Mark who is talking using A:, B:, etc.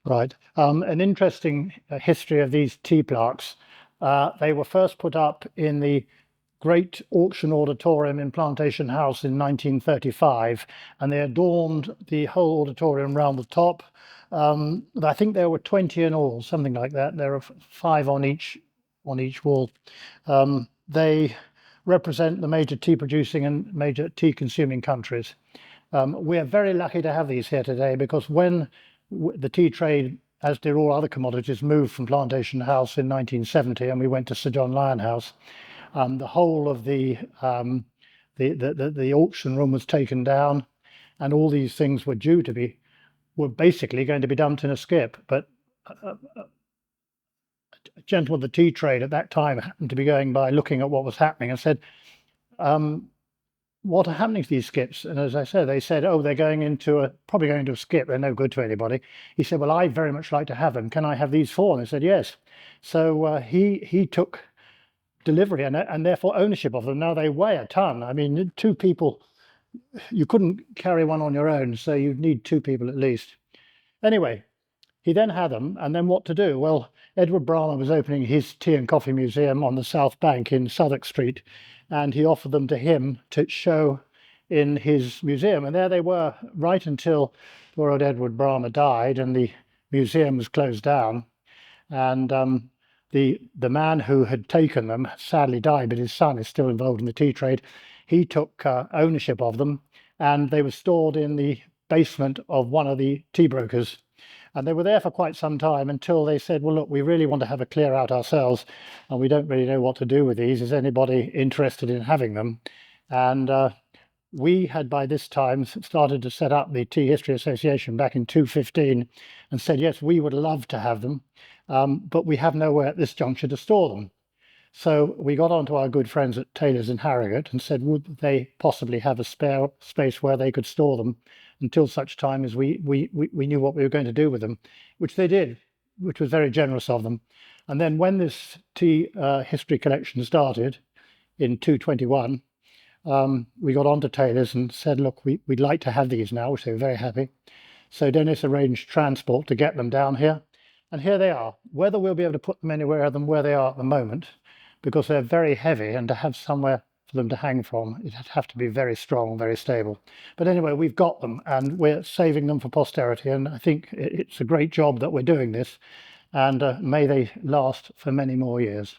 A: Right. An interesting history of these tea plaques. They were first put up in the Great Auction Auditorium in Plantation House in 1935, and they adorned the whole auditorium round the top. I think there were 20 in all, something like that. There are five on each wall. They represent the major tea producing and major tea consuming countries. We are very lucky to have these here today because when the tea trade, as did all other commodities, moved from Plantation House in 1970 and we went to Sir John Lyon House, the whole of the auction room was taken down, and all these things were basically going to be dumped in a skip. But a gentleman of the tea trade at that time happened to be going by looking at what was happening and said, what are happening to these skips? And as I said, they said, oh, they're probably going into a skip. They're no good to anybody. He said, well, I'd very much like to have them. Can I have these four? And they said, yes. So he took delivery and therefore ownership of them. Now they weigh a ton. I mean, two people, you couldn't carry one on your own, so you'd need two people at least. Anyway, he then had them, and then what to do? Well, Edward Brahma was opening his tea and coffee museum on the South Bank in Southwark Street, and he offered them to him to show in his museum. And there they were right until poor old Edward Brahma died and the museum was closed down. And the man who had taken them sadly died, but his son is still involved in the tea trade. He took ownership of them, and they were stored in the basement of one of the tea brokers. And they were there for quite some time until they said, well, look, we really want to have a clear out ourselves and we don't really know what to do with these. Is anybody interested in having them? And we had by this time started to set up the Tea History Association back in 2015 and said, yes, we would love to have them, but we have nowhere at this juncture to store them. So we got on to our good friends at Taylor's in Harrogate and said, would they possibly have a spare space where they could store them until such time as we knew what we were going to do with them, which they did, which was very generous of them. And then when this tea history collection started in 2021, we got on to Taylor's and said, look, we'd like to have these now, which they were very happy. So Dennis arranged transport to get them down here. And here they are. Whether we'll be able to put them anywhere other than where they are at the moment, because they're very heavy, and to have somewhere for them to hang from, it'd have to be very strong, very stable. But anyway, we've got them and we're saving them for posterity, and I think it's a great job that we're doing this, and may they last for many more years.